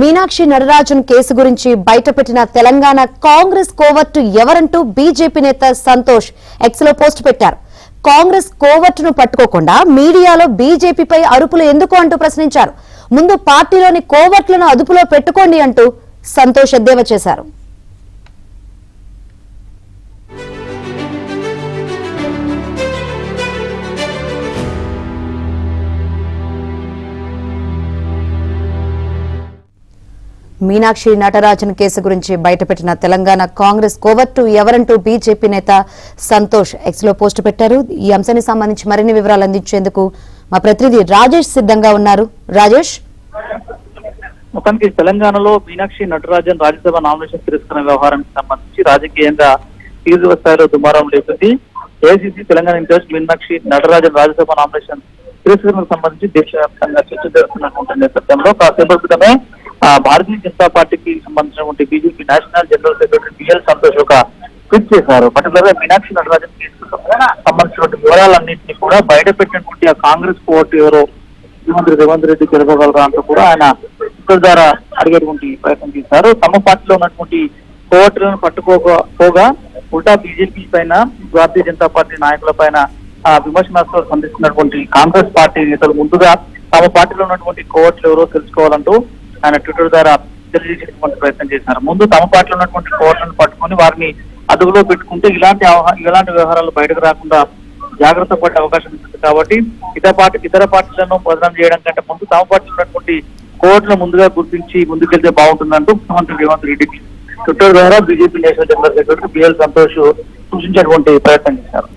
Meenakshi Natarajan case గురించి బయటపెట్టిన Telangana Congress covert ఎవరంటూ BJP నేత Santosh X లో పోస్ట్ పెట్టారు. కాంగ్రెస్ కోవర్టును పట్టుకోకుండా మీడియాలో బీజేపీపై అరుపులు ఎందుకు అంటూ ప్రశ్నించారు. ముందు పార్టీలోని కోవర్టులను అదుపులో పెట్టుకోండి అంటూ సంతోష్ ఎద్దేవా చేశారు. మీనాక్షి నటరాజన్ కేసు గురించి బయటపెట్టిన తెలంగాణ కాంగ్రెస్ కోవర్టు ఎవరంటూ బీజేపీ నేత సంతోష్ ఎక్స్ లో పోస్టు పెట్టారు. ఈ అంశానికి సంబంధించి మరిన్ని వివరాలు అందించేందుకు మా ప్రతినిధి రాజేష్ సిద్ధంగా ఉన్నారు. రాజేష్, మొత్తానికి తెలంగాణలో మీనాక్షి నటరాజన్ రాజ్యసభ నామినేషన్ తిరస్కరణ వ్యవహారానికి సంబంధించి రాజకీయంగా తీవ్ర స్థాయిలో దుమారం లేపింది. AICC Telangana incharge Meenakshi Natarajan Rajya Sabha nomination తిరస్కరణకు సంబంధించి దేశవ్యాప్తంగా చర్చ జరుగుతున్నటువంటి నేపథ్యంలో కాసేపటి క్రితమే భారతీయ జనతా పార్టీకి సంబంధించినటువంటి BJP national general secretary BL Santosh ఒక ట్వీట్ చేశారు. పర్టికులర్ గా మీనాక్షి నటరాజన్ కేసుకు సంబంధించినటువంటి వివరాలన్నింటినీ కూడా బయట పెట్టినటువంటి ఆ కాంగ్రెస్ కోర్టు ఎవరో ముఖ్యమంత్రి రేవంత్ రెడ్డి తెలుపగలరా అంటూ కూడా ఆయన ట్విట్టర్ ద్వారా అడిగేటువంటి ప్రయత్నం చేశారు. తమ పార్టీలో ఉన్నటువంటి కోర్టులను పట్టుకోకపోగా ఉల్టా బీజేపీ పైన భారతీయ జనతా పార్టీ నాయకుల పైన విమర్శనాస్త్రాలు సంధిస్తున్నటువంటి కాంగ్రెస్ పార్టీ నేతలు ముందుగా తమ పార్టీలో ఉన్నటువంటి కోర్టులు ఎవరో తెలుసుకోవాలంటూ ఆయన ట్విట్టర్ ద్వారా తెలియజేసేటువంటి ప్రయత్నం చేశారు. ముందు తమ పార్టీలో ఉన్నటువంటి కోర్టులను పట్టుకొని వారిని అదుపులో పెట్టుకుంటే ఇలాంటి వ్యవహారాలు బయటకు రాకుండా జాగ్రత్త పడే అవకాశం ఉంటుంది. కాబట్టి ఇతర పార్టీలను బదనాం చేయడం కంటే ముందు తమ పార్టీలో ఉన్నటువంటి కోర్టును ముందుగా గుర్తించి ముందుకెళ్తే బాగుంటుందంటూ ముఖ్యమంత్రి రేవంత్ రెడ్డికి ట్విట్టర్ ద్వారా BJP national general secretary BL Santhosh సూచించేటువంటి ప్రయత్నం చేశారు.